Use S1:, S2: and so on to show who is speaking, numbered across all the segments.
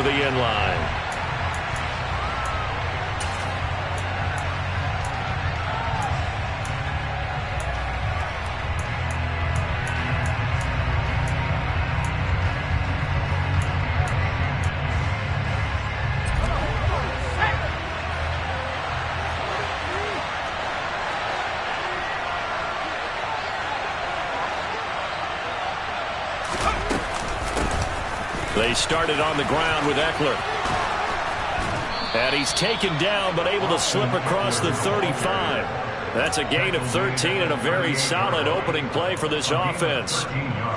S1: over the end line. They started on the ground with Eckler. And he's taken down, but able to slip across the 35. That's a gain of 13 and a very solid opening play for this offense.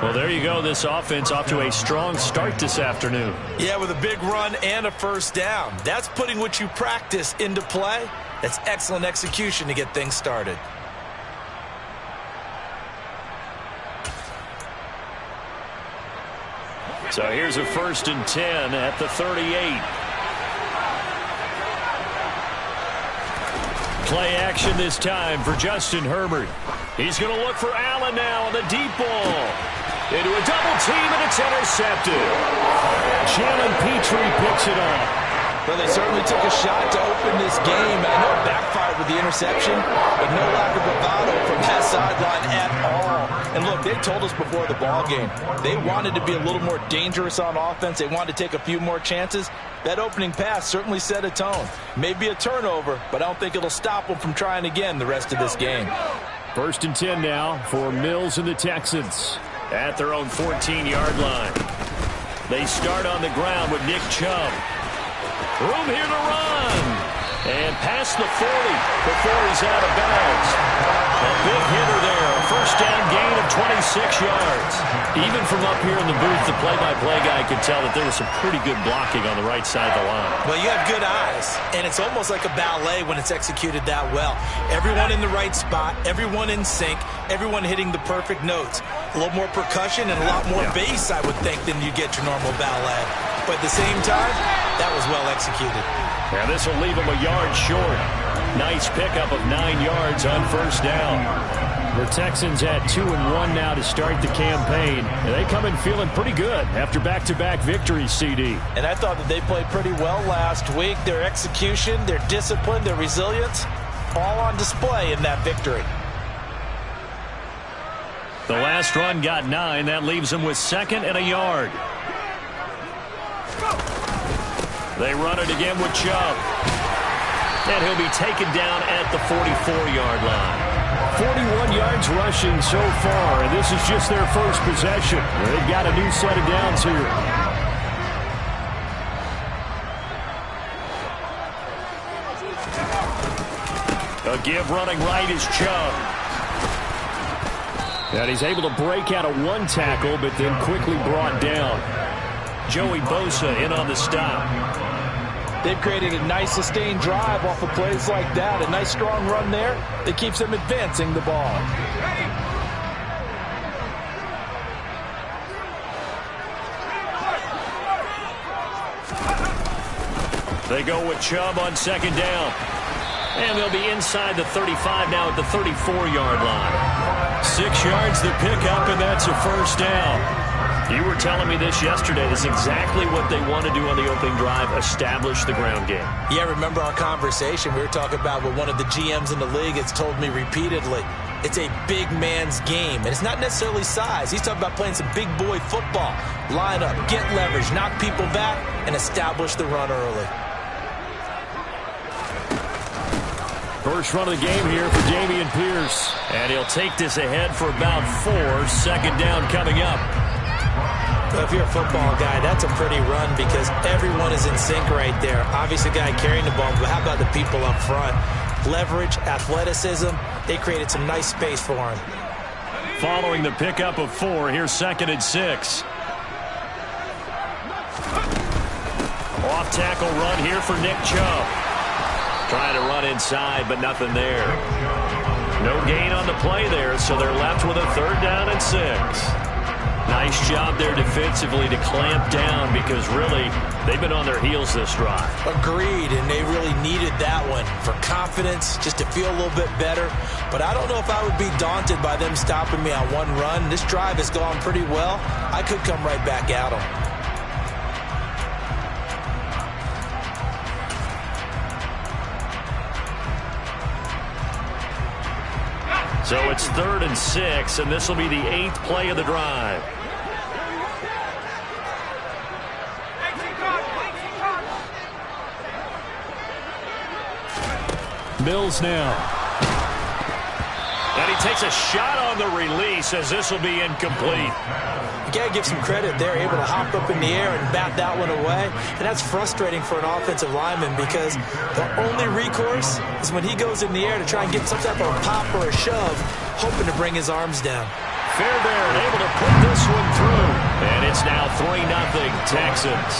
S1: Well, there you go. This offense off to a strong start this afternoon.
S2: Yeah, with a big run and a first down. That's putting what you practice into play. That's excellent execution to get things started.
S1: So here's a 1st and 10 at the 38. Play action this time for Justin Herbert. He's going to look for Allen now on the deep ball. Into a double team, and it's intercepted. Jalen Petrie picks it off.
S2: Well, they certainly took a shot to open this game. I know it backfired with the interception, but no lack of bravado from that sideline at all. And look, they told us before the ball game, they wanted to be a little more dangerous on offense. They wanted to take a few more chances. That opening pass certainly set a tone. Maybe a turnover, but I don't think it'll stop them from trying again the rest of this game.
S1: 1st and 10 now for Mills and the Texans at their own 14-yard line. They start on the ground with Nick Chubb. Room here to run. And past the 40 before he's out of bounds. A big hitter there. A 1st down gain of 26 yards. Even from up here in the booth, the play-by-play guy could tell that there was some pretty good blocking on the right side of the line.
S2: Well, you have good eyes, and it's almost like a ballet when it's executed that well. Everyone in the right spot, everyone in sync, everyone hitting the perfect notes. A little more percussion and a lot more bass, I would think, than you get your normal ballet. But at the same time, that was well executed.
S1: And this will leave him a yard short. Nice pickup of 9 yards on 1st down. The Texans at 2-1 now to start the campaign. And they come in feeling pretty good after back-to-back victories, CD.
S2: And I thought that they played pretty well last week. Their execution, their discipline, their resilience, all on display in that victory.
S1: The last run got 9. That leaves them with 2nd and a yard. They run it again with Chubb. And he'll be taken down at the 44-yard line. 41 yards rushing so far, and this is just their first possession. They've got a new set of downs here. A give running right is Chubb. And he's able to break out of one tackle, but then quickly brought down. Joey Bosa in on the stop.
S2: They've created a nice sustained drive off of plays like that. A nice strong run there that keeps them advancing the ball.
S1: They go with Chubb on 2nd down. And they'll be inside the 35 now at the 34-yard line. 6 yards the pickup, and that's a 1st down. You were telling me this yesterday. This is exactly what they want to do on the opening drive, establish the ground game.
S2: Yeah, remember our conversation. We were talking about what one of the GMs in the league has told me repeatedly. It's a big man's game, and it's not necessarily size. He's talking about playing some big boy football. Line up, get leverage, knock people back, and establish the run early.
S1: First run of the game here for Dameon Pierce. And he'll take this ahead for about 4. 2nd down coming up.
S2: If you're a football guy, that's a pretty run because everyone is in sync right there. Obviously, the guy carrying the ball, but how about the people up front? Leverage, athleticism, they created some nice space for him.
S1: Following the pickup of 4, here's 2nd and 6. Off-tackle run here for Nick Chubb. Trying to run inside, but nothing there. No gain on the play there, so they're left with a 3rd down and 6. Nice job there defensively to clamp down because really they've been on their heels this drive.
S2: Agreed, and they really needed that one for confidence, just to feel a little bit better. But I don't know if I would be daunted by them stopping me on one run. This drive has gone pretty well. I could come right back at them.
S1: So it's 3rd and 6, and this will be the 8th play of the drive. Mills now. And he takes a shot on the release as this will be incomplete.
S2: You got to give some credit. They're able to hop up in the air and bat that one away. And that's frustrating for an offensive lineman because the only recourse is when he goes in the air to try and get some type of a pop or a shove, hoping to bring his arms down.
S1: Fairbairn able to put this one through. And it's now 3-0 Texans.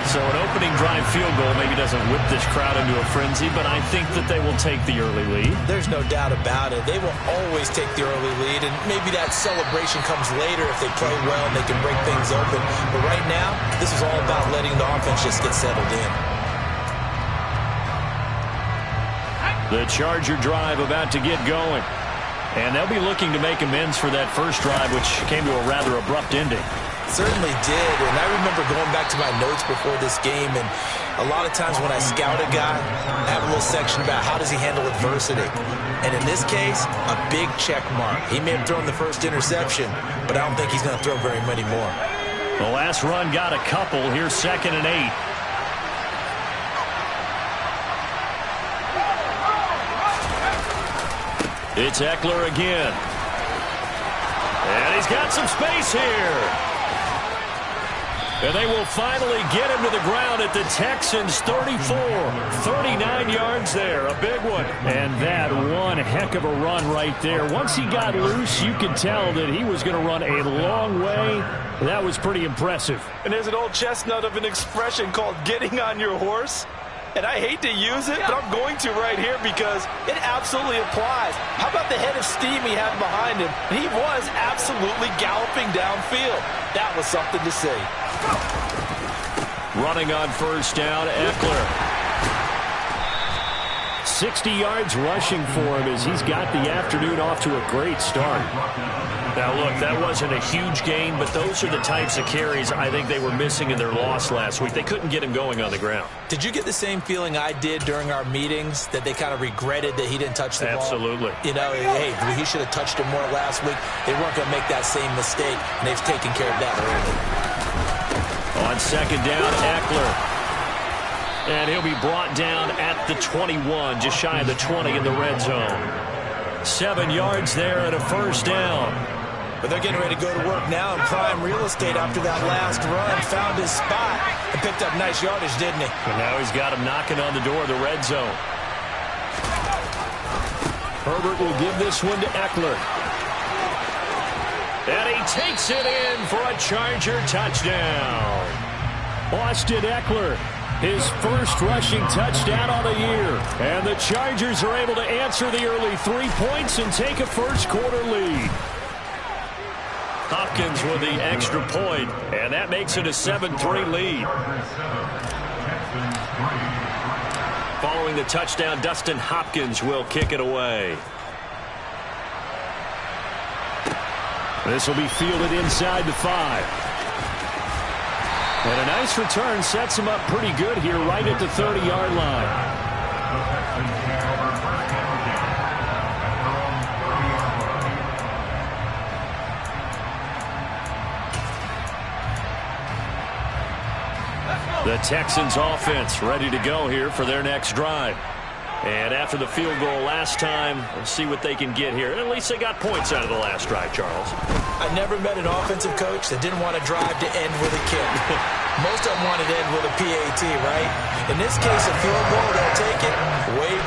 S1: So an opening drive field goal maybe doesn't whip this crowd into a frenzy, but I think that they will take the early lead.
S2: There's no doubt about it. They will always take the early lead, and maybe that celebration comes later if they play well and they can break things open. But right now, this is all about letting the offense just get settled in.
S1: The Charger drive about to get going. And they'll be looking to make amends for that first drive, which came to a rather abrupt ending.
S2: Certainly did, and I remember going back to my notes before this game, and a lot of times when I scout a guy, I have a little section about how does he handle adversity. And in this case, a big check mark. He may have thrown the first interception, but I don't think he's going to throw very many more.
S1: The last run got a couple. Here's 2nd and 8. It's Eckler again. And he's got some space here. And they will finally get him to the ground at the Texans' 34. 39 yards there, a big one. And that one heck of a run right there. Once he got loose, you could tell that he was going to run a long way. That was pretty impressive.
S2: And there's an old chestnut of an expression called getting on your horse. And I hate to use it, but I'm going to right here because it absolutely applies. How about the head of steam he had behind him? He was absolutely galloping downfield. That was something to see.
S1: Running on first down, Eckler. 60 yards rushing for him as he's got the afternoon off to a great start. Now, look, that wasn't a huge gain, but those are the types of carries I think they were missing in their loss last week. They couldn't get him going on the ground.
S2: Did you get the same feeling I did during our meetings, that they kind of regretted that he didn't touch the ball?
S1: Absolutely.
S2: You know, hey, he should have touched him more last week. They weren't going to make that same mistake, and they've taken care of that early.
S1: On 2nd down, Eckler. And he'll be brought down at the 21, just shy of the 20 in the red zone. 7 yards there and a first down.
S2: But they're getting ready to go to work now in prime real estate after that last run. Found his spot and picked up nice yardage, didn't he?
S1: And now he's got him knocking on the door of the red zone. Herbert will give this one to Eckler. And he takes it in for a Charger touchdown. Austin Eckler, his first rushing touchdown on the year. And the Chargers are able to answer the early 3 points and take a first quarter lead. Hopkins with the extra point, and that makes it a 7-3 lead. Following the touchdown, Dustin Hopkins will kick it away. This will be fielded inside the 5. And a nice return sets him up pretty good here right at the 30-yard line. The Texans offense ready to go here for their next drive. And after the field goal last time, we'll see what they can get here. And at least they got points out of the last drive, Charles.
S2: I never met an offensive coach that didn't want to drive to end with a kick. Most of them wanted to end with a PAT, right? In this case, a field goal, they'll take it. Wait.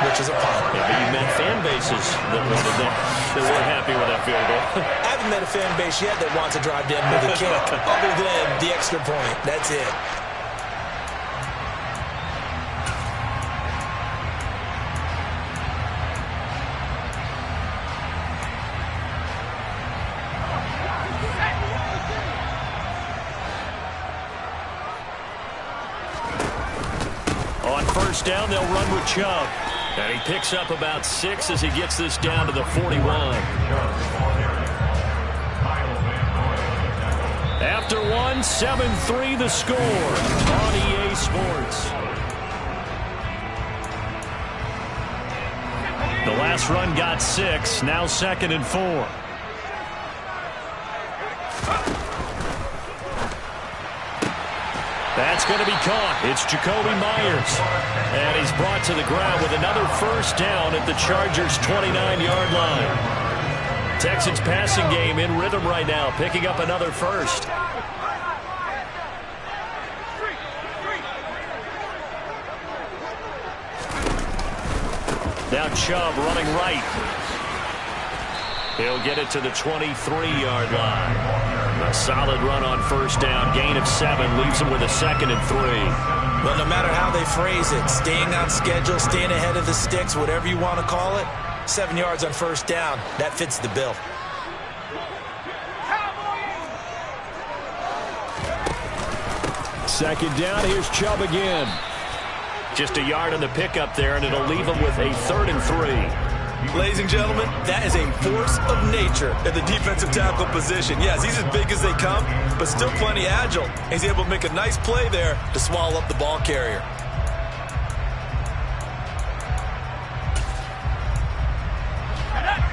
S2: Which is a punt.
S1: Yeah, but you met fan bases that wanted that. They weren't happy with that field goal.
S2: I haven't met a fan base yet that wants to drive to end with a kick, other than the extra point. That's it.
S1: On first down, they'll run with Chubb. And he picks up about 6 as he gets this down to the 41. After one, 7-3 the score on EA Sports. last run got 6. Now 2nd and 4. That's going to be caught. It's Jacoby Myers. And he's brought to the ground with another first down at the Chargers' 29-yard line. Texans passing game in rhythm right now, picking up another first. Now Chubb running right. He'll get it to the 23-yard line. A solid run on first down. Gain of 7 leaves him with a 2nd and 3.
S2: Well, no matter how they phrase it, staying on schedule, staying ahead of the sticks, whatever you want to call it, 7 yards on first down, that fits the bill.
S1: Second down, here's Chubb again. Just a yard on the pickup there, and it'll leave him with a 3rd and 3.
S2: Ladies and gentlemen, that is a force of nature at the defensive tackle position. Yes, he's as big as they come, but still plenty agile. He's able to make a nice play there to swallow up the ball carrier.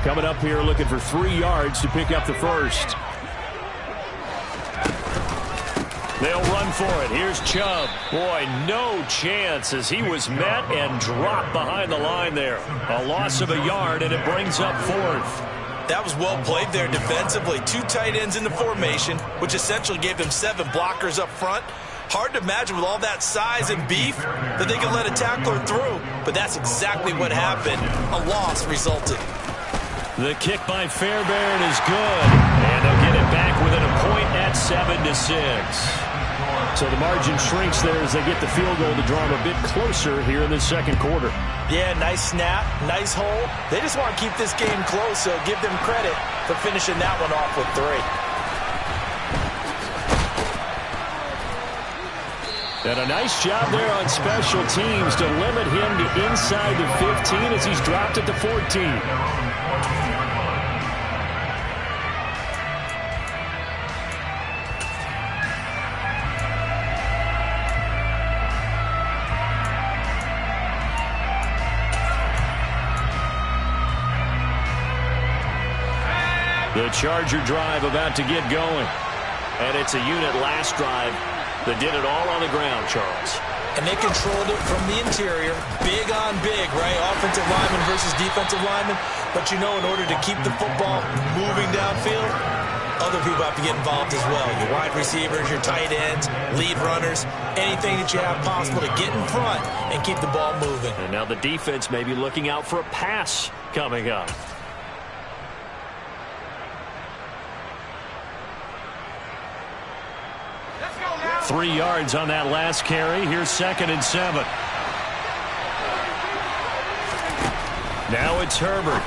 S1: Coming up here looking for 3 yards to pick up the first. They'll run for it. Here's Chubb. Boy, no chance as he was met and dropped behind the line there. A loss of a yard, and it brings up 4th.
S2: That was well played there defensively. 2 tight ends in the formation, which essentially gave them 7 blockers up front. Hard to imagine with all that size and beef that they could let a tackler through, but that's exactly what happened. A loss resulted.
S1: The kick by Fairbairn is good, and they'll get it back within a point at 7-6. So the margin shrinks there as they get the field goal to draw them a bit closer here in the second quarter.
S2: Yeah, nice snap, nice hole. They just want to keep this game close, so give them credit for finishing that one off with 3.
S1: And a nice job there on special teams to limit him to inside the 15 as he's dropped at the 14. The Charger drive about to get going. And it's a unit last drive that did it all on the ground, Charles.
S2: And they controlled it from the interior. Big on big, right? Offensive lineman versus defensive lineman. But you know, in order to keep the football moving downfield, other people have to get involved as well. Your wide receivers, your tight ends, lead runners, anything that you have possible to get in front and keep the ball moving.
S1: And now the defense may be looking out for a pass coming up. 3 yards on that last carry. Here's 2nd and 7. Now it's Herbert.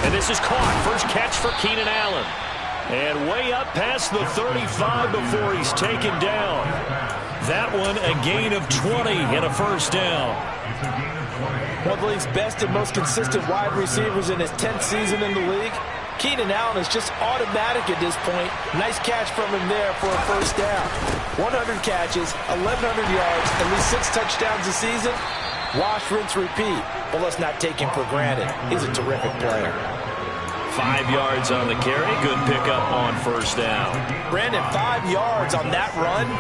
S1: And this is caught. First catch for Keenan Allen. And way up past the 35 before he's taken down. That one a gain of 20 and a first down.
S2: One of the league's best and most consistent wide receivers in his 10th season in the league. Keenan Allen is just automatic at this point. Nice catch from him there for a first down. 100 catches, 1,100 yards, at least 6 touchdowns a season. Wash, rinse, repeat. But let's not take him for granted. He's a terrific player.
S1: 5 yards on the carry. Good pickup on first down.
S2: Brandon, 5 yards on that run.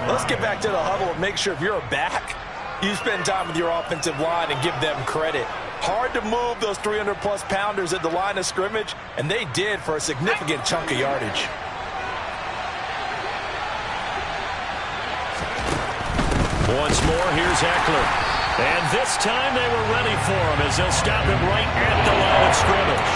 S2: Let's get back to the huddle and make sure if you're a back, you spend time with your offensive line and give them credit. Hard to move those 300-plus pounders at the line of scrimmage, and they did for a significant chunk of yardage.
S1: Once more, here's Eckler. And this time they were ready for him as they'll stop him right at the line of scrimmage.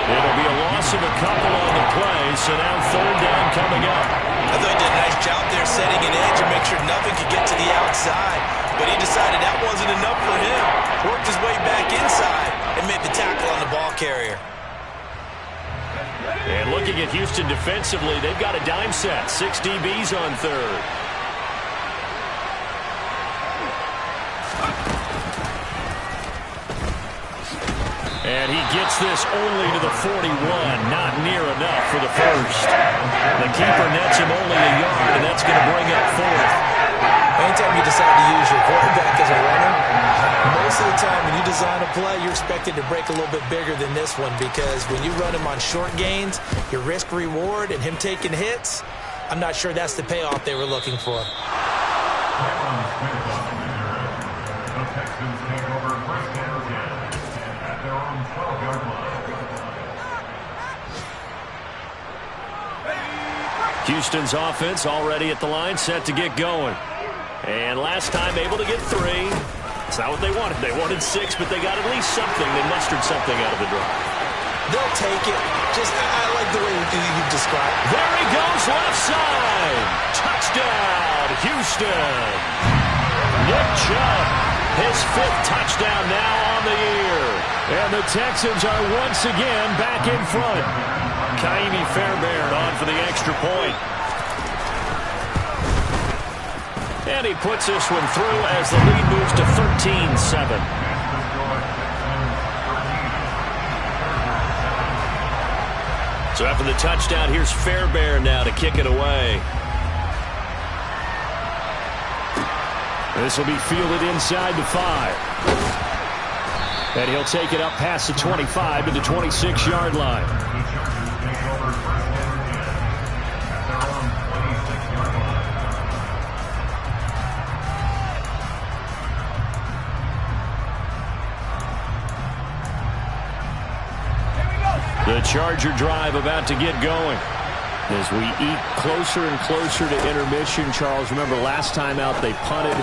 S1: It'll be a loss of a couple on the play, so now 3rd down coming up.
S2: I thought he did a nice job there setting an edge and make sure nothing could get to the outside. But he decided that wasn't enough for him. Worked his way back inside and made the tackle on the ball carrier.
S1: And looking at Houston defensively, they've got a dime set. 6 DBs on 3rd. And he gets this only to the 41. Not near enough for the first. The keeper nets him only a yard, and that's going to bring up 4th.
S2: Anytime you decide to use your quarterback as a runner, most of the time when you design a play, you're expected to break a little bit bigger than this one, because when you run him on short gains, your risk-reward and him taking hits, I'm not sure that's the payoff they were looking for.
S1: Houston's offense already at the line, set to get going. And last time able to get 3. It's not what they wanted. They wanted 6, but they got at least something. They mustered something out of the drive.
S2: They'll take it. I like the way you described it.
S1: There he goes, left side. Touchdown, Houston. Nick Chubb, his 5th touchdown now on the year. And the Texans are once again back in front. Kaimi Fairbairn on for the extra point. And he puts this one through as the lead moves to 13-7. So after the touchdown, here's Fairbairn now to kick it away. This will be fielded inside the 5. And he'll take it up past the 25 to the 26-yard line. The Charger drive about to get going. As we eat closer and closer to intermission, Charles, remember last time out they punted.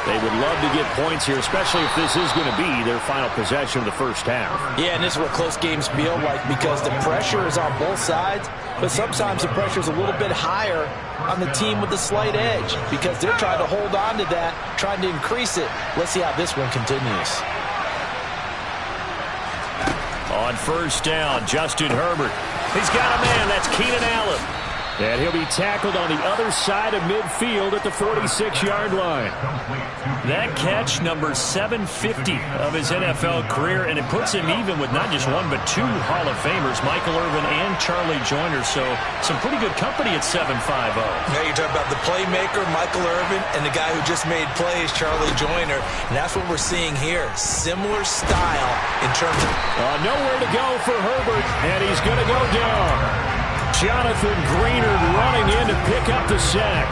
S1: They would love to get points here, especially if this is going to be their final possession of the first half.
S2: Yeah, and this is what close games feel like, because the pressure is on both sides, but sometimes the pressure is a little bit higher on the team with the slight edge, because they're trying to hold on to that, trying to increase it. Let's see how this one continues.
S1: On first down, Justin Herbert. He's got a man. That's Keenan Allen. And he'll be tackled on the other side of midfield at the 46-yard line. That catch, number 750 of his NFL career, and it puts him even with not just one but 2 Hall of Famers, Michael Irvin and Charlie Joyner. So some pretty good company at 750.
S2: Yeah, you're talking about the playmaker, Michael Irvin, and the guy who just made plays, Charlie Joyner. And that's what we're seeing here. Similar style in terms of...
S1: nowhere to go for Herbert, and he's going to go down. Jonathan Greenard running in to pick up the sack.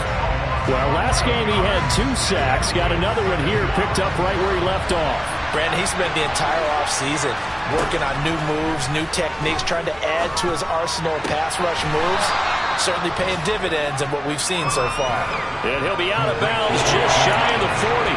S1: Well, last game he had 2 sacks. Got another one here picked up right where he left off.
S2: Brandon, he spent the entire offseason working on new moves, new techniques, trying to add to his arsenal of pass rush moves. Certainly paying dividends in what we've seen so far.
S1: And he'll be out of bounds just shy of the 40.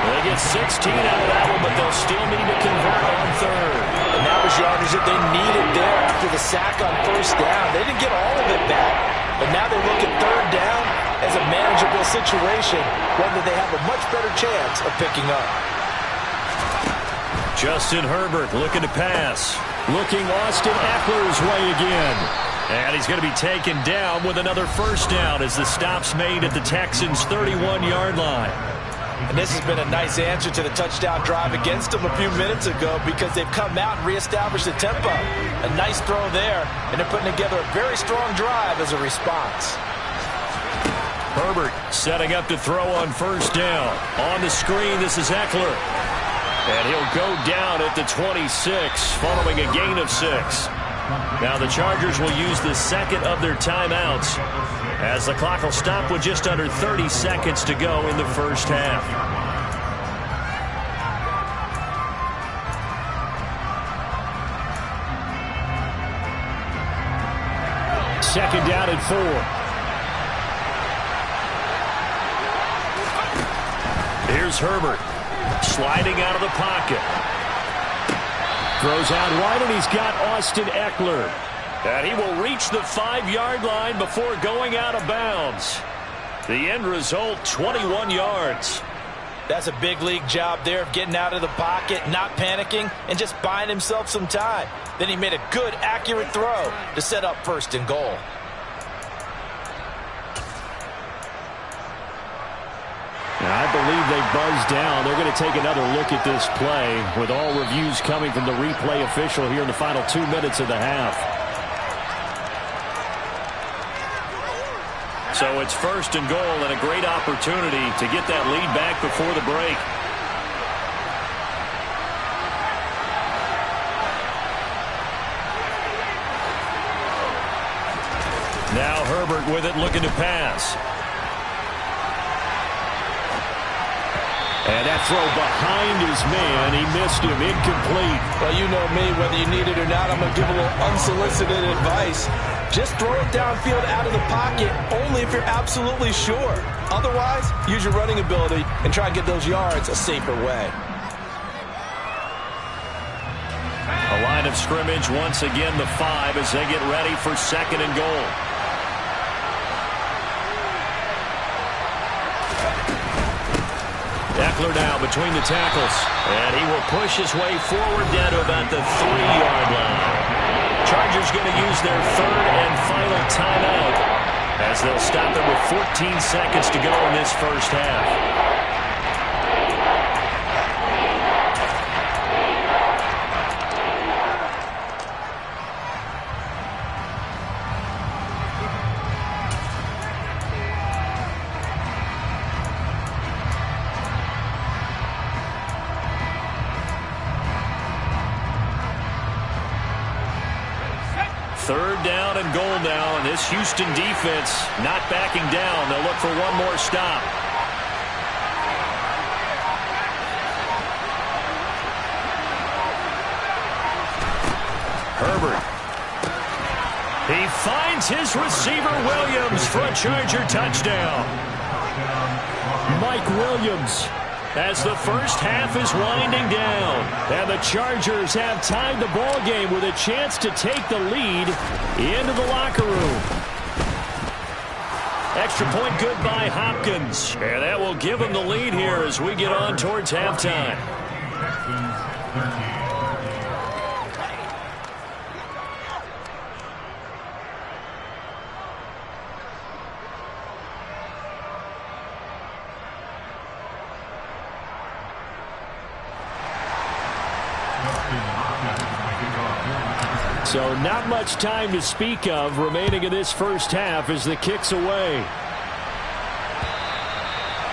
S1: They get 16 out of that one, but they'll still need to convert on 3rd.
S2: And that was yardage that they needed there after the sack on first down. They didn't get all of it back, but now they look at 3rd down as a manageable situation, one that they have a much better chance of picking up.
S1: Justin Herbert looking to pass. Looking Austin Eckler's way again. And he's going to be taken down with another first down as the stop's made at the Texans' 31-yard line.
S2: And this has been a nice answer to the touchdown drive against them a few minutes ago, because they've come out and reestablished the tempo. A nice throw there, and they're putting together a very strong drive as a response.
S1: Herbert setting up to throw on first down. On the screen, this is Eckler. And he'll go down at the 26 following a gain of 6. Now the Chargers will use the second of their timeouts, as the clock will stop with just under 30 seconds to go in the first half. Second down and 4. Here's Herbert sliding out of the pocket. Throws out wide, and he's got Austin Eckler. And he will reach the 5-yard line before going out of bounds. The end result, 21 yards.
S2: That's a big league job there of getting out of the pocket, not panicking, and just buying himself some time. Then he made a good, accurate throw to set up 1st and goal.
S1: Now, I believe they buzzed down. They're going to take another look at this play, with all reviews coming from the replay official here in the final 2 minutes of the half. So it's 1st and goal and a great opportunity to get that lead back before the break. Now Herbert with it, looking to pass. And that throw behind his man, he missed him, incomplete.
S2: Well, you know me, whether you need it or not, I'm going to give a little unsolicited advice. Just throw it downfield out of the pocket, only if you're absolutely sure. Otherwise, use your running ability and try and get those yards a safer way.
S1: A line of scrimmage, once again the 5 as they get ready for 2nd and goal. Eckler now between the tackles. And he will push his way forward down to about the 3-yard line. Chargers going to use their 3rd and final timeout as they'll stop it with 14 seconds to go in this first half. Third down and goal now, and this Houston defense not backing down. They'll look for one more stop. Herbert. He finds his receiver Williams for a Charger touchdown. Mike Williams, as the first half is winding down, and the Chargers have tied the ball game with a chance to take the lead into the locker room. Extra point good by Hopkins, and that will give them the lead here as we get on towards halftime. So not much time to speak of remaining in this first half as the kick's away.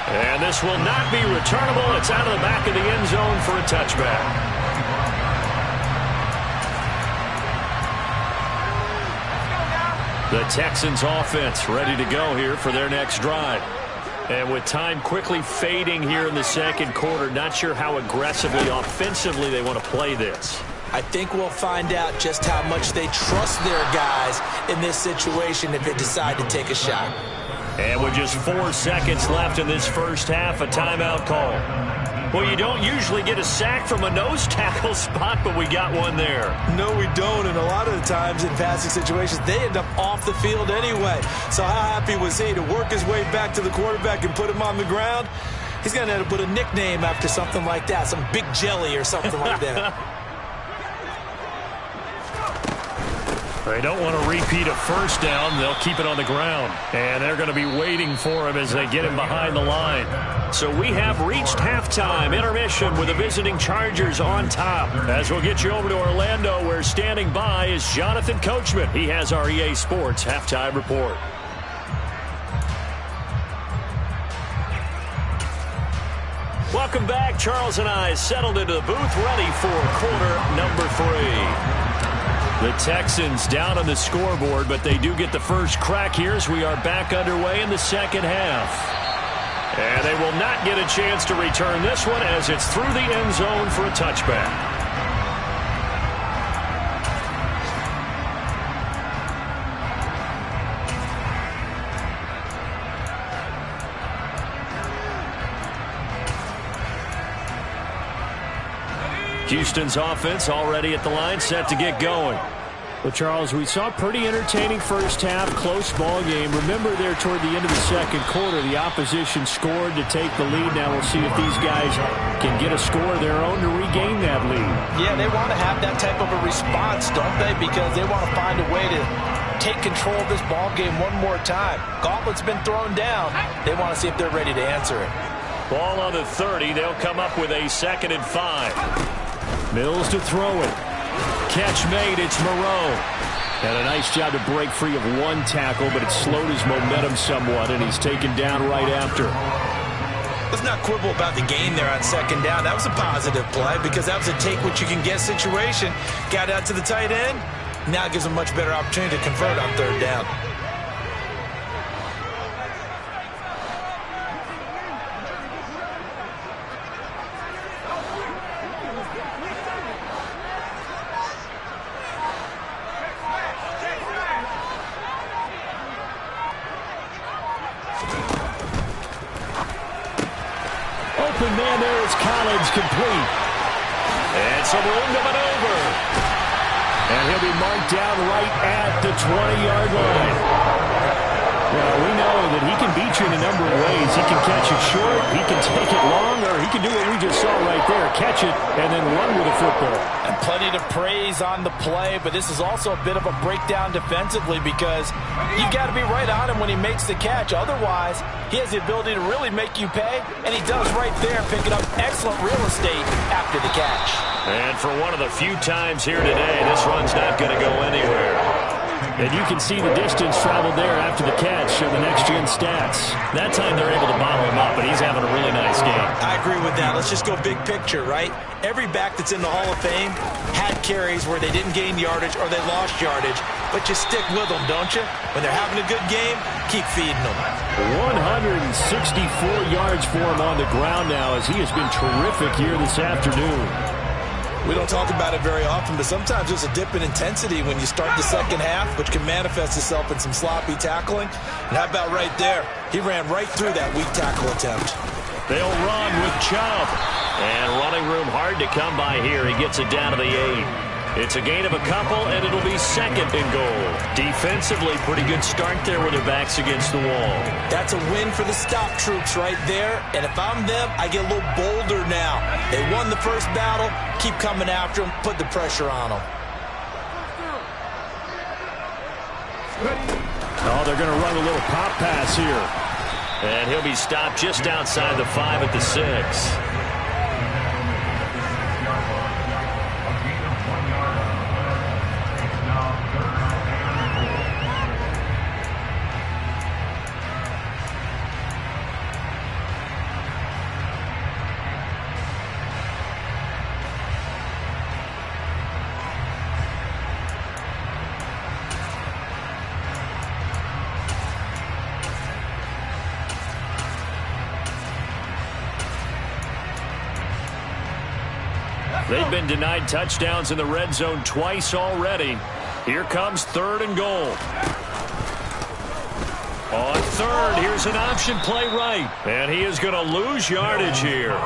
S1: And this will not be returnable. It's out of the back of the end zone for a touchback. The Texans offense ready to go here for their next drive. And with time quickly fading here in the second quarter, not sure how aggressively, offensively they want to play this.
S2: I think we'll find out just how much they trust their guys in this situation if they decide to take a shot.
S1: And with just 4 seconds left in this first half, a timeout call. Well, you don't usually get a sack from a nose tackle spot, but we got one there.
S2: No, we don't, and a lot of the times in passing situations, they end up off the field anyway. So how happy was he to work his way back to the quarterback and put him on the ground? He's going to have to put a nickname after something like that, some Big Jelly or something like that.
S1: They don't want to repeat a first down. They'll keep it on the ground. And they're going to be waiting for him as they get him behind the line. So we have reached halftime intermission with the visiting Chargers on top. As we'll get you over to Orlando, where standing by is Jonathan Coachman. He has our EA Sports halftime report. Welcome back. Charles and I settled into the booth, ready for quarter number 3. The Texans down on the scoreboard, but they do get the first crack here as we are back underway in the second half. And they will not get a chance to return this one as it's through the end zone for a touchback. Houston's offense already at the line, set to get going. Well, Charles, we saw a pretty entertaining first half, close ball game. Remember there toward the end of the second quarter, the opposition scored to take the lead. Now we'll see if these guys can get a score of their own to regain that lead.
S2: Yeah, they want to have that type of a response, don't they? Because they want to find a way to take control of this ball game one more time. Gauntlet's been thrown down. They want to see if they're ready to answer it.
S1: Ball on the 30. They'll come up with a 2nd and 5. Mills to throw it. Catch made, it's Moreau. And a nice job to break free of one tackle, but it slowed his momentum somewhat, and he's taken down right after.
S2: Let's not quibble about the gain there on second down. That was a positive play because that was a take-what-you-can-get situation. Got out to the tight end. Now it gives him a much better opportunity to convert on third down.
S1: Open man there is Collins, complete. And some room to maneuver. And he'll be marked down right at the 20-yard line. Well, we know that he can beat you in a number of ways. He can catch it short, he can take it long, or he can do what we just saw right there, catch it and then run with the football.
S2: And plenty to praise on the play, but this is also a bit of a breakdown defensively because you've got to be right on him when he makes the catch. Otherwise, he has the ability to really make you pay, and he does right there, picking up excellent real estate after the catch.
S1: And for one of the few times here today, this run's not going to go anywhere. And you can see the distance traveled there after the catch on the next-gen stats. That time they're able to bottle him up, but he's having a really nice game.
S2: I agree with that. Let's just go big picture, right? Every back that's in the Hall of Fame had carries where they didn't gain yardage or they lost yardage, but you stick with them, don't you? When they're having a good game, keep feeding them.
S1: 164 yards for him on the ground now as he has been terrific here this afternoon.
S2: We don't talk about it very often, but sometimes there's a dip in intensity when you start the second half, which can manifest itself in some sloppy tackling. And how about right there? He ran right through that weak tackle attempt.
S1: They'll run with Chubb. And running room hard to come by here. He gets it down to the 8. It's a gain of a couple, and it'll be second and goal. Defensively, pretty good start there with their backs against the wall.
S2: That's a win for the stop troops right there. And if I'm them, I get a little bolder now. They won the first battle. Keep coming after them. Put the pressure on them.
S1: Oh, they're going to run a little pop pass here. And he'll be stopped just outside the 5 at the 6. They've been denied touchdowns in the red zone twice already. Here comes third and goal. On third, here's an option play right. And he is going to lose yardage here.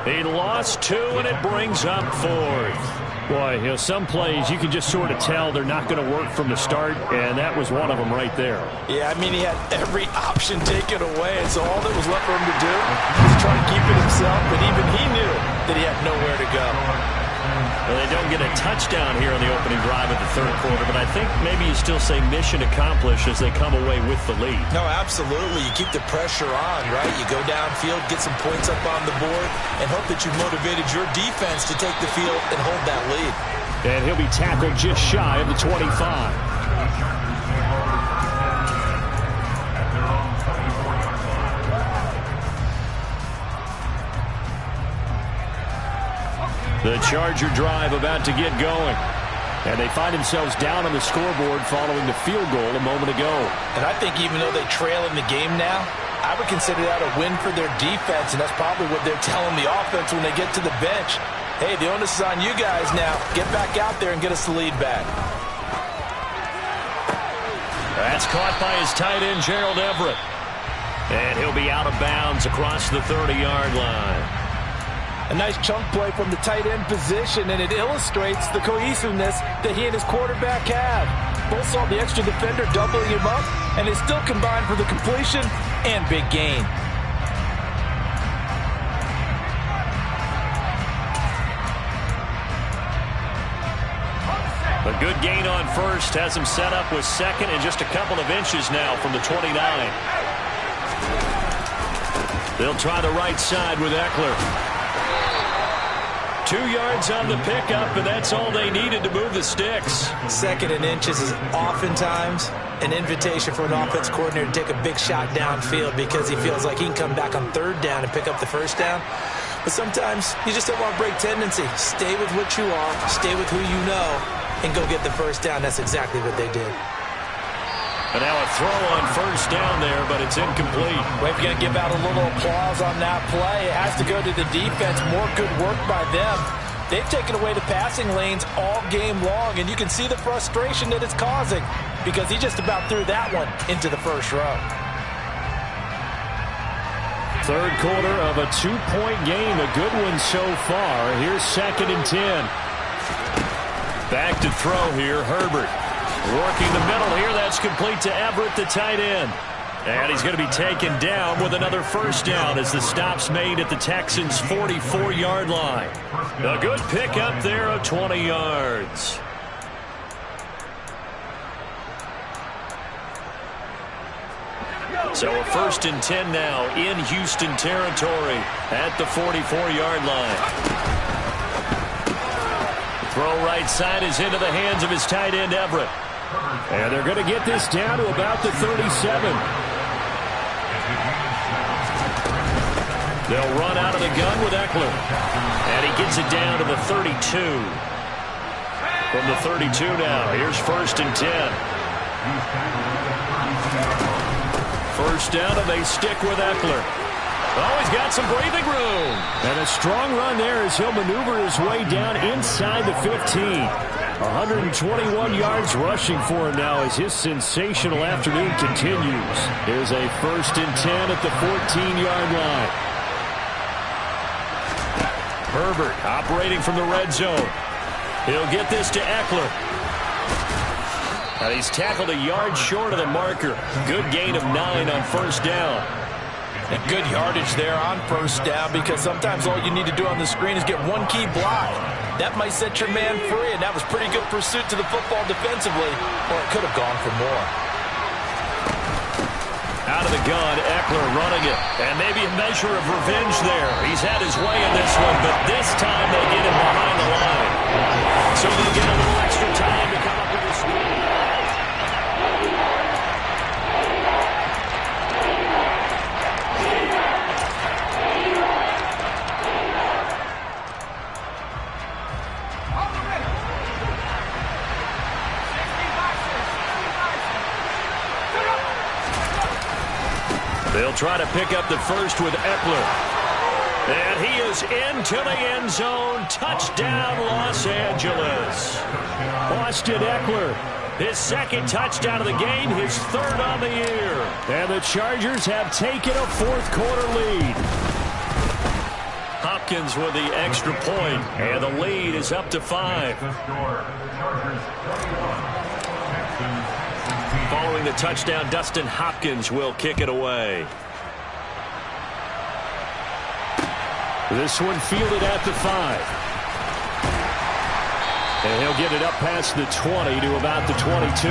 S1: He lost 2, and it brings up 4th. Boy, you know, some plays you can just sort of tell they're not going to work from the start, and that was one of them right there.
S2: Yeah, I mean, he had every option taken away, and so all that was left for him to do was try to keep it himself, but even he knew that he had nowhere to go.
S1: Well, they don't get a touchdown here on the opening drive of the third quarter, but I think maybe you still say mission accomplished as they come away with the lead.
S2: No, absolutely. You keep the pressure on, right? You go downfield, get some points up on the board, and hope that you've motivated your defense to take the field and hold that lead.
S1: And he'll be tackled just shy of the 25. The Charger drive about to get going. And they find themselves down on the scoreboard following the field goal a moment ago.
S2: And I think even though they trail in the game now, I would consider that a win for their defense, and that's probably what they're telling the offense when they get to the bench. Hey, the onus is on you guys now. Get back out there and get us the lead back.
S1: That's caught by his tight end, Gerald Everett. And he'll be out of bounds across the 30-yard line.
S2: A nice chunk play from the tight end position, and it illustrates the cohesiveness that he and his quarterback have. Both saw the extra defender doubling him up, and they still combined for the completion and big gain.
S1: A good gain on first has him set up with second and just a couple of inches now from the 29. They'll try the right side with Eckler. 2 yards on the pickup, and that's all they needed to move the sticks.
S2: 2nd and inches is oftentimes an invitation for an offense coordinator to take a big shot downfield because he feels like he can come back on 3rd down and pick up the 1st down. But sometimes you just don't want to break tendency. Stay with what you are, stay with who you know, and go get the 1st down. That's exactly what they did.
S1: And now a throw on 1st down there, but it's incomplete.
S2: We're going to give out a little applause on that play. It has to go to the defense. More good work by them. They've taken away the passing lanes all game long, and you can see the frustration that it's causing because he just about threw that one into the 1st row.
S1: 3rd quarter of a 2-point game. A good one so far. Here's 2nd and 10. Back to throw here, Herbert. Working the middle here. That's complete to Everett, the tight end. And he's going to be taken down with another 1st down as the stop's made at the Texans' 44-yard line. A good pickup there of 20 yards. So a 1st and 10 now in Houston territory at the 44-yard line. The throw right side is into the hands of his tight end, Everett. And they're going to get this down to about the 37. They'll run out of the gun with Eckler. And he gets it down to the 32. From the 32 now, here's 1st and 10. 1st down, and they stick with Eckler. Oh, he's got some breathing room. And a strong run there as he'll maneuver his way down inside the 15. 121 yards rushing for him now as his sensational afternoon continues. Here's a 1st and 10 at the 14-yard line. Herbert operating from the red zone. He'll get this to Eckler. And he's tackled a yard short of the marker. Good gain of 9 on 1st down.
S2: And good yardage there on 1st down because sometimes all you need to do on the screen is get one key block. That might set your man free, and that was pretty good pursuit to the football defensively, or it could have gone for more.
S1: Out of the gun, Eckler running it, and maybe a measure of revenge there. He's had his way in this one, but this time they get him behind the line. So they get a little extra time to come up with a score. They'll try to pick up the 1st with Eckler. And he is into the end zone. Touchdown, Los Angeles. Austin Eckler, his 2nd touchdown of the game, his 3rd on the year. And the Chargers have taken a 4th quarter lead. Hopkins with the extra point, and the lead is up to 5. Following the touchdown, Dustin Hopkins will kick it away. This one fielded at the 5. And he'll get it up past the 20 to about the 22.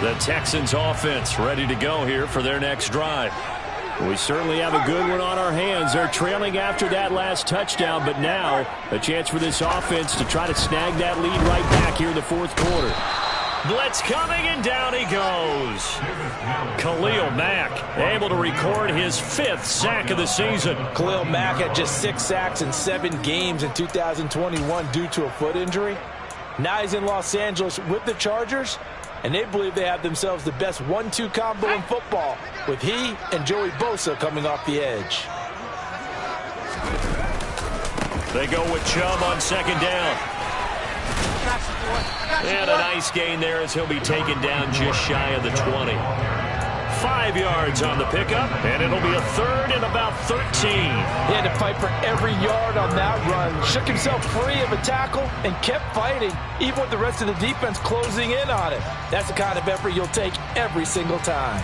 S1: The Texans offense ready to go here for their next drive. We certainly have a good one on our hands. They're trailing after that last touchdown, but now a chance for this offense to try to snag that lead right back here in the 4th quarter. Blitz coming, and down he goes. Khalil Mack able to record his 5th sack of the season.
S2: Khalil Mack had just 6 sacks in 7 games in 2021 due to a foot injury. Now he's in Los Angeles with the Chargers, and they believe they have themselves the best 1-2 combo in football, with he and Joey Bosa coming off the edge.
S1: They go with Chubb on 2nd down. And a nice gain there as he'll be taken down just shy of the 20. 5 yards on the pickup, and it'll be a 3rd and about 13.
S2: He had to fight for every yard on that run. Shook himself free of a tackle and kept fighting, even with the rest of the defense closing in on it. That's the kind of effort you'll take every single time.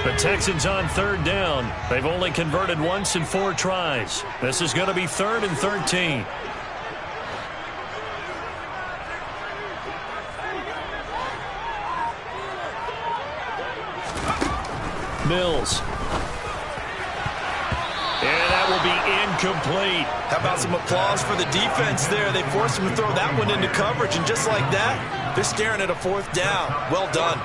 S1: The Texans on 3rd down. They've only converted once in 4 tries. This is going to be 3rd and 13. Mills. And that will be incomplete.
S2: How about some applause for the defense there? They forced him to throw that one into coverage, and just like that, they're staring at a 4th down. Well done.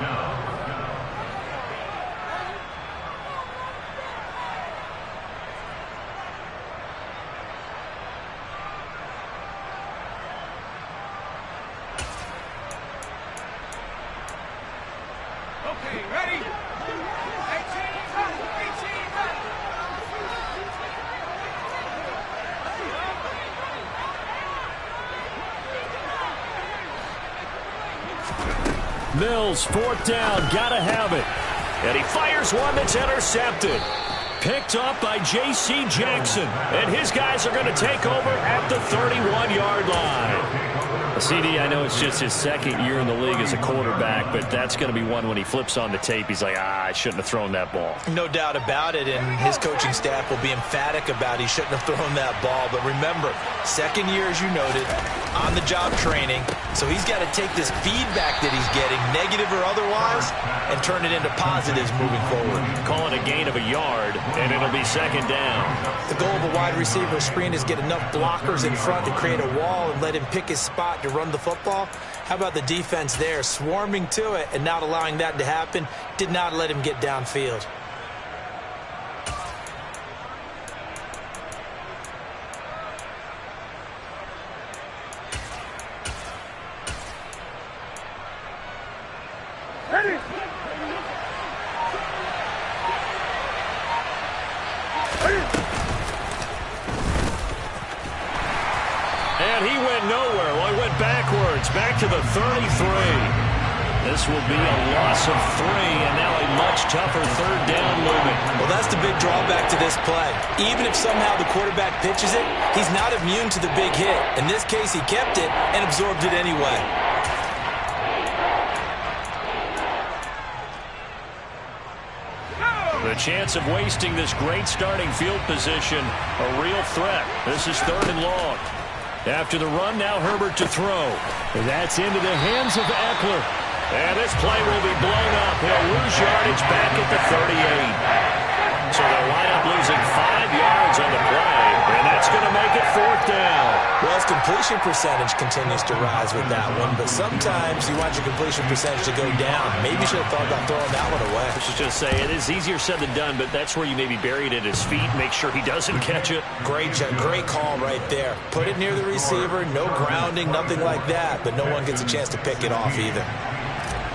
S3: Okay, ready? 18.
S1: Mills, 4th down, gotta have it. And he fires one that's intercepted. Picked up by J.C. Jackson. And his guys are going to take over at the 31-yard line. CD, I know it's just his 2nd year in the league as a quarterback, but that's going to be one when he flips on the tape. He's like, I shouldn't have thrown that ball.
S2: No doubt about it, and his coaching staff will be emphatic about he shouldn't have thrown that ball. But remember, 2nd year, as you noted, on-the-job training, so he's got to take this feedback that he's getting, negative or otherwise, and turn it into positives moving forward.
S1: Call it a gain of a yard, and it'll be 2nd down.
S2: The goal of a wide receiver screen is get enough blockers in front to create a wall and let him pick his spot to run the football. How about the defense there, swarming to it and not allowing that to happen? Did not let him get downfield.
S3: Ready?
S1: And he went nowhere. Well, he went backwards, back to the 33. This will be a loss of 3, and now a much tougher 3rd down movement.
S2: Well, that's the big drawback to this play. Even if somehow the quarterback pitches it, he's not immune to the big hit. In this case, he kept it and absorbed it anyway.
S1: The chance of wasting this great starting field position, a real threat. This is 3rd and long. After the run, now Herbert to throw. And that's into the hands of Eckler. And this play will be blown up. He'll lose yardage back at the 38. So they'll wind up losing 5 yards on the play. And that's going to make it 4th down.
S2: Well, his completion percentage continues to rise with that one, but sometimes you want your completion percentage to go down. Maybe you should have thought about throwing that one away.
S1: I should just say, it is easier said than done, but that's where you maybe bury it at his feet, make sure he doesn't catch it.
S2: Great call right there. Put it near the receiver, no grounding, nothing like that, but no one gets a chance to pick it off either.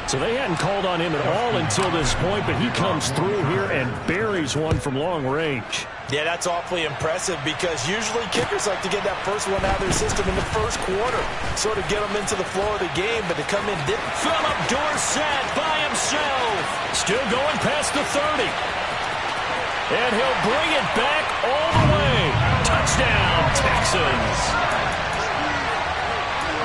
S1: So they hadn't called on him at all until this point, but he comes through here and buries one from long range.
S2: Yeah, that's awfully impressive because usually kickers like to get that first one out of their system in the first quarter, sort of get them into the flow of the game, but to come in didn't.
S1: Philip Dorsett by himself. Still going past the 30. And he'll bring it back all the way. Touchdown, Texans.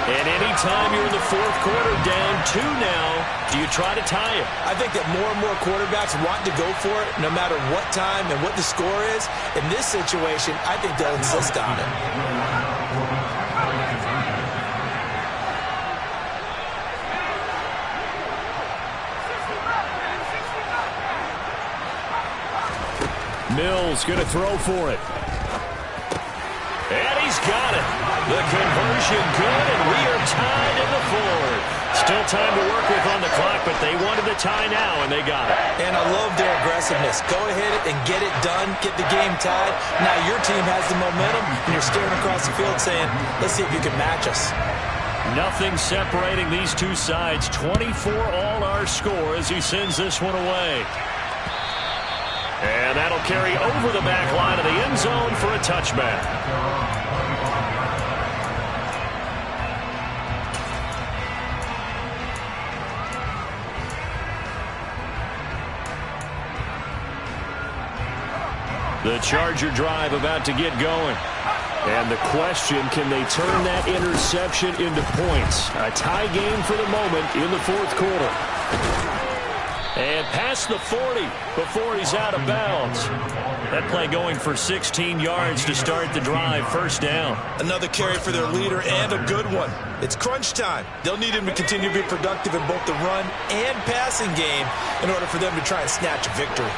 S1: And anytime you're in the 4th quarter, down 2 now, do you try to tie it?
S2: I think that more and more quarterbacks want to go for it no matter what time and what the score is. In this situation, I think they'll insist on it.
S1: Mills going to throw for it. And he's got it. The conversion good, and we are tied in the 4th. Still time to work with on the clock, but they wanted the tie now, and they got it.
S2: And I love their aggressiveness. Go ahead and get it done, get the game tied. Now your team has the momentum, and you're staring across the field saying, let's see if you can match us.
S1: Nothing separating these two sides. 24 all our score as he sends this one away. And that'll carry over the back line of the end zone for a touchback. The Charger drive about to get going. And the question, can they turn that interception into points? A tie game for the moment in the 4th quarter. And past the 40 before he's out of bounds. That play going for 16 yards to start the drive. First down.
S2: Another carry for their leader and a good one. It's crunch time. They'll need him to continue to be productive in both the run and passing game in order for them to try and snatch a victory.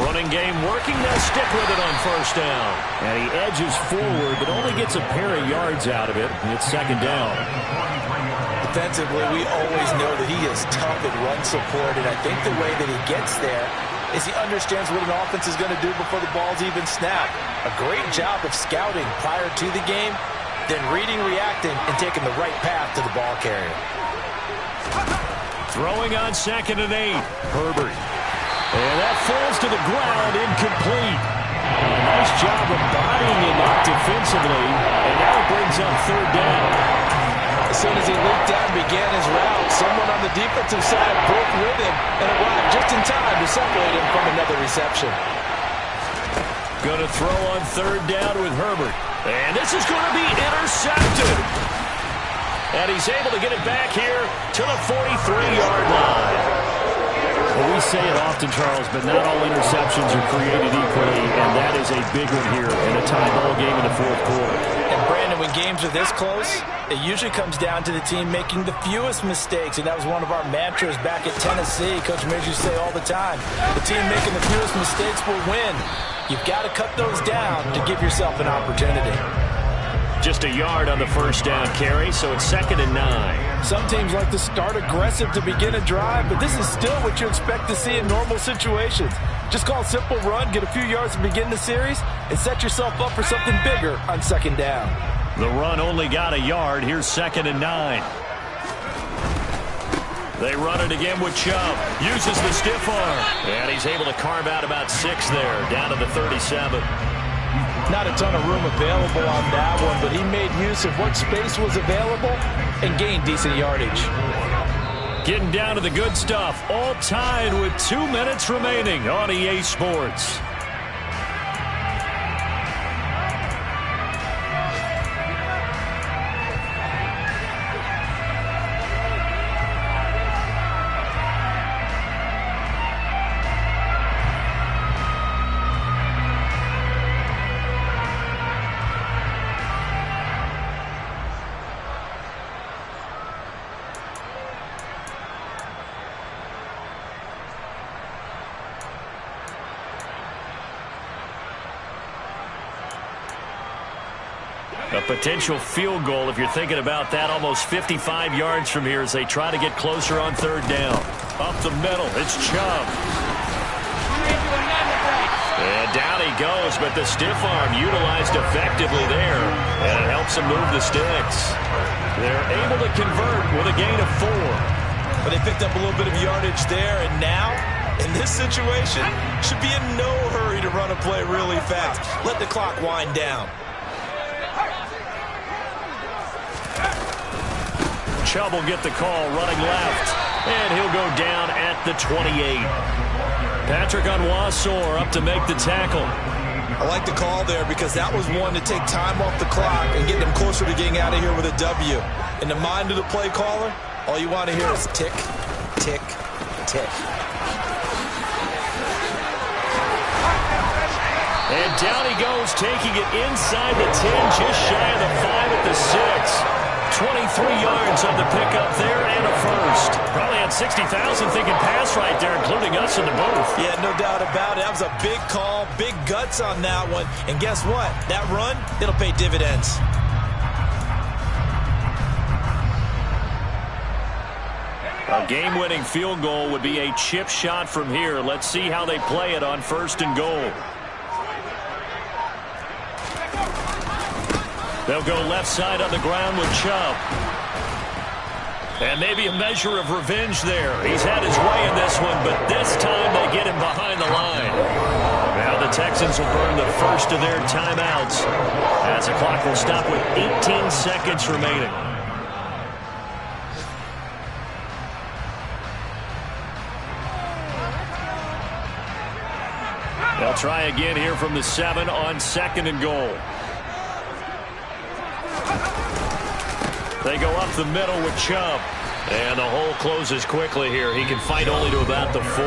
S1: Running game working. They'll stick with it on first down. And he edges forward, but only gets a pair of yards out of it. It's second down.
S2: Defensively, we always know that he is tough at run support, and I think the way that he gets there is he understands what an offense is going to do before the ball's even snapped. A great job of scouting prior to the game, then reading, reacting, and taking the right path to the ball carrier.
S1: Throwing on 2nd and 8. Herbert. And that falls to the ground, incomplete. Nice job of bodying him up defensively, and now it brings up third down.
S2: As soon as he leaped down and began his route, someone on the defensive side broke with him and arrived just in time to separate him from another reception.
S1: Going to throw on third down with Herbert. And this is going to be intercepted. And he's able to get it back here to the 43-yard line. Well, we say it often, Charles, but not all interceptions are created equally, and that is a big one here in a tie ball game in the fourth quarter.
S2: And, Brandon, when games are this close, it usually comes down to the team making the fewest mistakes, and that was one of our mantras back at Tennessee. Coach Mears used to say all the time, the team making the fewest mistakes will win. You've got to cut those down to give yourself an opportunity.
S1: Just a yard on the first down carry, so it's 2nd and 9.
S2: Some teams like to start aggressive to begin a drive, but this is still what you expect to see in normal situations. Just call a simple run, get a few yards to begin the series, and set yourself up for something bigger on 2nd down.
S1: The run only got a yard. Here's 2nd and 9. They run it again with Chubb. Uses the stiff arm. And he's able to carve out about 6 there, down to the 37.
S2: Not a ton of room available on that one, but he made use of what space was available and gained decent yardage.
S1: Getting down to the good stuff. All tied with 2 minutes remaining on EA Sports. A potential field goal, if you're thinking about that, almost 55 yards from here as they try to get closer on third down. Up the middle, it's Chubb. And down he goes, but the stiff arm utilized effectively there, and it helps him move the sticks. They're able to convert with a gain of 4.
S2: But they picked up a little bit of yardage there, and now, in this situation, should be in no hurry to run a play really fast. Let the clock wind down.
S1: Chubb will get the call running left, and he'll go down at the 28. Patrick Onwuasor up to make the tackle.
S2: I like the call there because that was one to take time off the clock and get them closer to getting out of here with a W. In the mind of the play caller, all you want to hear is tick, tick, tick.
S1: And down he goes, taking it inside the 10, just shy of the 5 at the 6. 23 yards on the pickup there and a first. Probably had 60,000 thinking pass right there, including us in the booth.
S2: Yeah, no doubt about it. That was a big call, big guts on that one. And guess what? That run, it'll pay dividends.
S1: A game-winning field goal would be a chip shot from here. Let's see how they play it on 1st and goal. They'll go left side on the ground with Chubb. And maybe a measure of revenge there. He's had his way in this one, but this time they get him behind the line. Now the Texans will burn the first of their timeouts as the clock will stop with 18 seconds remaining. They'll try again here from the 7 on 2nd and goal. They go up the middle with Chubb. And the hole closes quickly here. He can fight only to about the 4.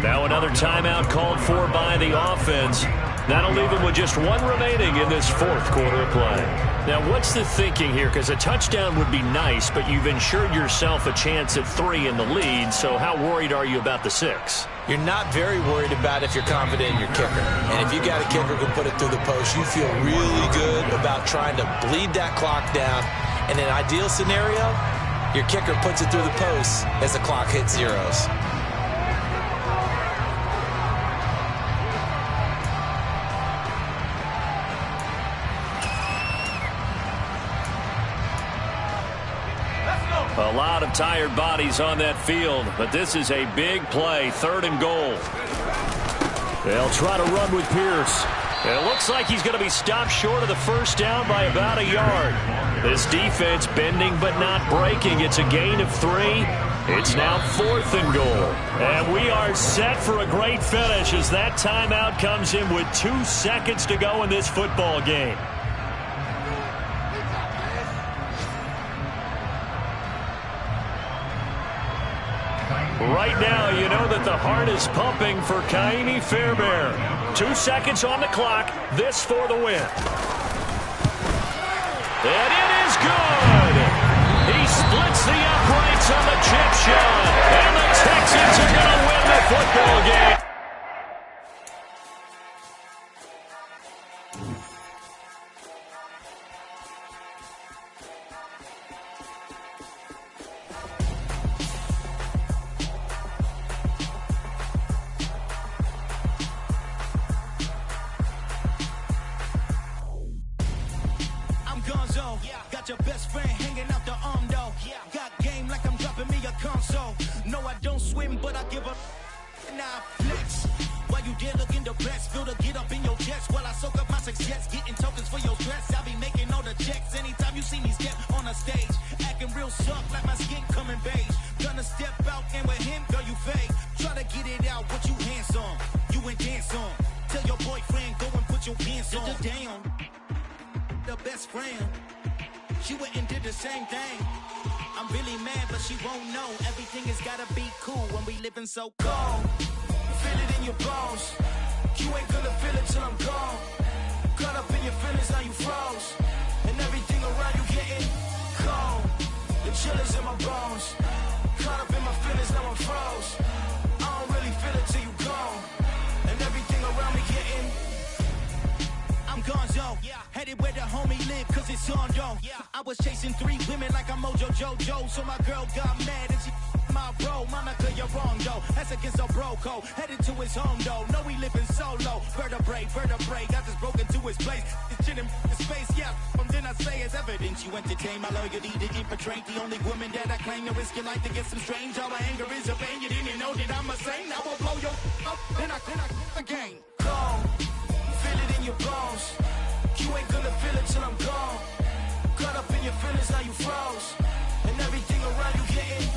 S1: Now another timeout called for by the offense. That'll leave him with just 1 remaining in this 4th quarter of play. Now, what's the thinking here? Because a touchdown would be nice, but you've ensured yourself a chance at 3 in the lead, so how worried are you about the 6?
S2: You're not very worried about if you're confident in your kicker. And if you got a kicker who can put it through the post, you feel really good about trying to bleed that clock down. In an ideal scenario, your kicker puts it through the post as the clock hits zeros.
S1: A lot of tired bodies on that field, but this is a big play, 3rd and goal. They'll try to run with Pierce. It looks like he's going to be stopped short of the 1st down by about a yard. This defense bending but not breaking. It's a gain of 3. It's now 4th and goal. And we are set for a great finish as that timeout comes in with 2 seconds to go in this football game. Right now, you know that the heart is pumping for Kaimi Fairbairn. 2 seconds on the clock. This for the win. And it is good. He splits the uprights on the chip shot. And the Texans are going to win the football game.
S3: Got your best friend hanging out the arm though. Got game like I'm dropping me a console. No, I don't swim, but I give up. Now flex. While you there looking the best, feel the get up in your chest while I soak up my success. Getting tokens for your stress. I be making all the checks anytime you see me step on a stage. Acting real soft like my skin coming beige. Gonna step out and with him, girl, you fake. Try to get it out, what you handsome. You ain't dance on. Tell your boyfriend, go and put your pants on. Down. The best friend. She went and did the same thing. I'm really mad, but she won't know. Everything has gotta be cool when we living so cold. Feel it in your bones. You ain't gonna feel it till I'm gone. Caught up in your feelings, now you froze. And everything around you getting cold. The chill is in my bones. Caught up in my feelings, now I'm froze. I don't really feel it till you gone. And everything around me getting I'm gonzo, headed where the homie live, cause it's on, yo. I was chasing 3 women like I'm Mojo Jojo, so my girl got mad and she my bro. Monica, you're wrong, though. That's against a bro code. Headed to his home, though. No, he living solo. Vertebrae, got just broken to his place. It's chin in his face, yeah. From then I say it's evidence you entertain my loyalty to infiltrate. The only woman that I claim to risk your life to get some strange. All my anger is a pain. You didn't know that I'm a saint. I will blow your up, then I again. Cold. Feel it in your bones. You ain't gonna feel it till I'm gone. Caught up in your feelings, now you froze. And everything around you getting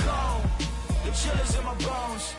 S3: cold. The chill is in my bones.